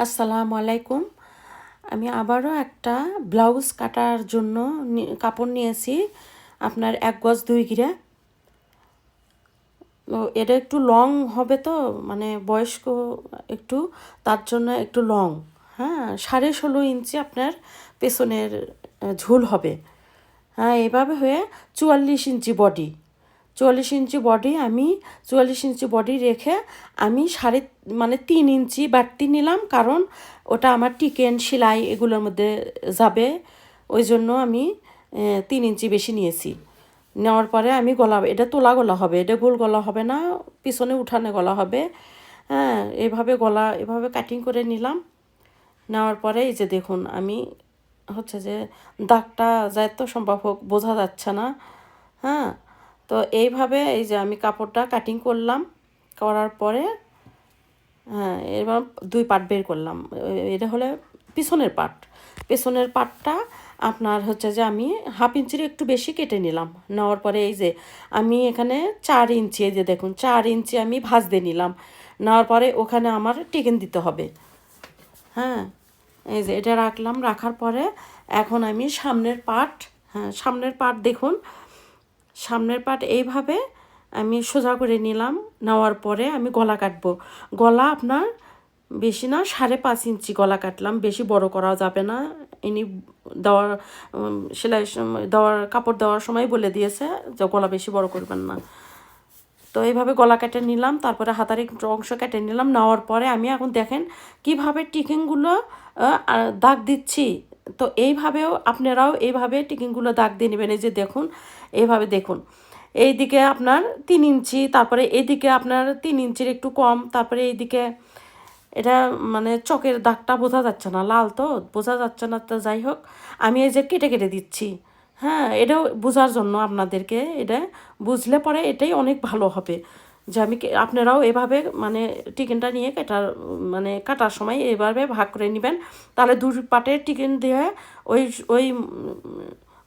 আসসালামু আলাইকুম। আমি আবারও একটা ব্লাউজ কাটার জন্য কাপড় নিয়েছি আপনার 1 গজ 2 গিরা। তো এটা একটু লং হবে, তো মানে বয়স্ক একটু, তার জন্য একটু লং। হ্যাঁ, 16.5 ইঞ্চি আপনার পেছনের ঝুল হবে। হ্যাঁ, এভাবে হয়ে 44 ইঞ্চি বডি। 44 ইঞ্চি বডি, আমি 44 ইঞ্চি বডি রেখে আমি 3 ইঞ্চি বাড়তি নিলাম, কারণ ওটা আমার টিকেন সেলাই এগুলোর মধ্যে যাবে। ওই জন্য আমি 3 ইঞ্চি বেশি নিয়েছি। নেওয়ার পরে আমি গলা, এটা তোলা গলা হবে, এটা গোল গলা হবে না, পিছনে উঠানে গলা হবে। হ্যাঁ, এভাবে কাটিং করে নিলাম। নেওয়ার পরে এই যে দেখুন, আমি হচ্ছে যে দাগটা যত সম্ভব হোক বোঝা যাচ্ছে না। হ্যাঁ, তো এইভাবে এই যে আমি কাপড়টা কাটিং করলাম, করার পরে হ্যাঁ, এবার 2 পার্ট বের করলাম। এটা হলে পিছনের পার্টটা আপনার হচ্ছে যে আমি 1/2 ইঞ্চির একটু বেশি কেটে নিলাম। নেওয়ার পরে এই যে আমি এখানে 4 ইঞ্চি, এই যে দেখুন 4 ইঞ্চি আমি ভাঁজ দিয়ে নিলাম। নেওয়ার পরে ওখানে আমার টিকেন দিতে হবে। হ্যাঁ, এই যে এটা রাখলাম। রাখার পরে এখন আমি সামনের পার্ট দেখুন, সামনের পার্ট এইভাবে আমি সোজা করে নিলাম। নেওয়ার পরে আমি গলা কাটবো। গলা আপনার বেশি না, 5.5 ইঞ্চি গলা কাটলাম, বেশি বড় করা যাবে না। ইনি দেওয়ার সেলাই কাপড় দেওয়ার সময় বলে দিয়েছে যে গলা বেশি বড় করবেন না। তো এইভাবে গলা কেটে নিলাম, তারপরে হাতার একটু অংশ কেটে নিলাম। নেওয়ার পরে আমি এখন দেখেন কিভাবে টিকিংগুলো দাগ দিচ্ছি। তো এইভাবেও আপনারাও এইভাবে টিকিংগুলো দাগ দিয়ে নেবেন। এই যে দেখুন, এইভাবে দেখুন, এইদিকে আপনার 3 ইঞ্চি, তারপরে এইদিকে আপনার 3 ইঞ্চির একটু কম, তারপরে এইদিকে এটা মানে চকের দাগটা বোঝা যাচ্ছে না, লাল তো বোঝা যাচ্ছে না। তো যাই হোক, আমি এই যে কেটে কেটে দিচ্ছি। হ্যাঁ, এটাও বোঝার জন্য আপনাদেরকে, এটা বুঝলে পরে এটাই অনেক ভালো হবে। যে আমি আপনারাও এভাবে মানে টিকেনটা নিয়ে কাটার সময় এইভাবে ভাগ করে নেবেন। তাহলে 2 পার্টের টিকেন দিয়ে ওই ওই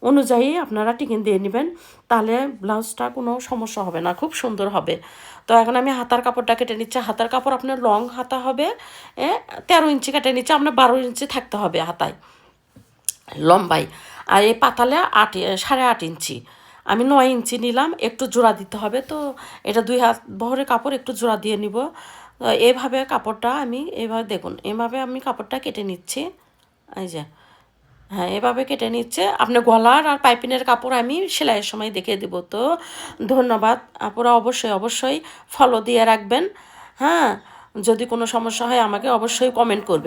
অনুযায়ী আপনারা টিকেন দিয়ে নেবেন, তাহলে ব্লাউজটা কোনো সমস্যা হবে না, খুব সুন্দর হবে। তো এখন আমি হাতার কাপড়টা কেটে নিচ্ছি। হাতার কাপড় আপনার লং হাতা হবে, 13 ইঞ্চি কেটে নিচ্ছে, আপনার 12 ইঞ্চি থাকতে হবে হাতায় লম্বাই। আর এই পাতালে 8.5 ইঞ্চি, আমি 9 ইঞ্চি নিলাম। একটু জোড়া দিতে হবে, তো এটা 2 হাত বহরের কাপড়, একটু জোড়া দিয়ে নিব। এভাবে কাপড়টা আমি এভাবে দেখুন, এভাবে আমি কাপড়টা কেটে নিচ্ছি। এই যে হ্যাঁ, এভাবে কেটে নিচ্ছে। আপনার গলার আর পাইপিনের কাপড় আমি সেলাইয়ের সময় দেখিয়ে দেবো। তো ধন্যবাদ, আপনারা অবশ্যই ফলো দিয়ে রাখবেন। হ্যাঁ, যদি কোনো সমস্যা হয় আমাকে অবশ্যই কমেন্ট করবেন।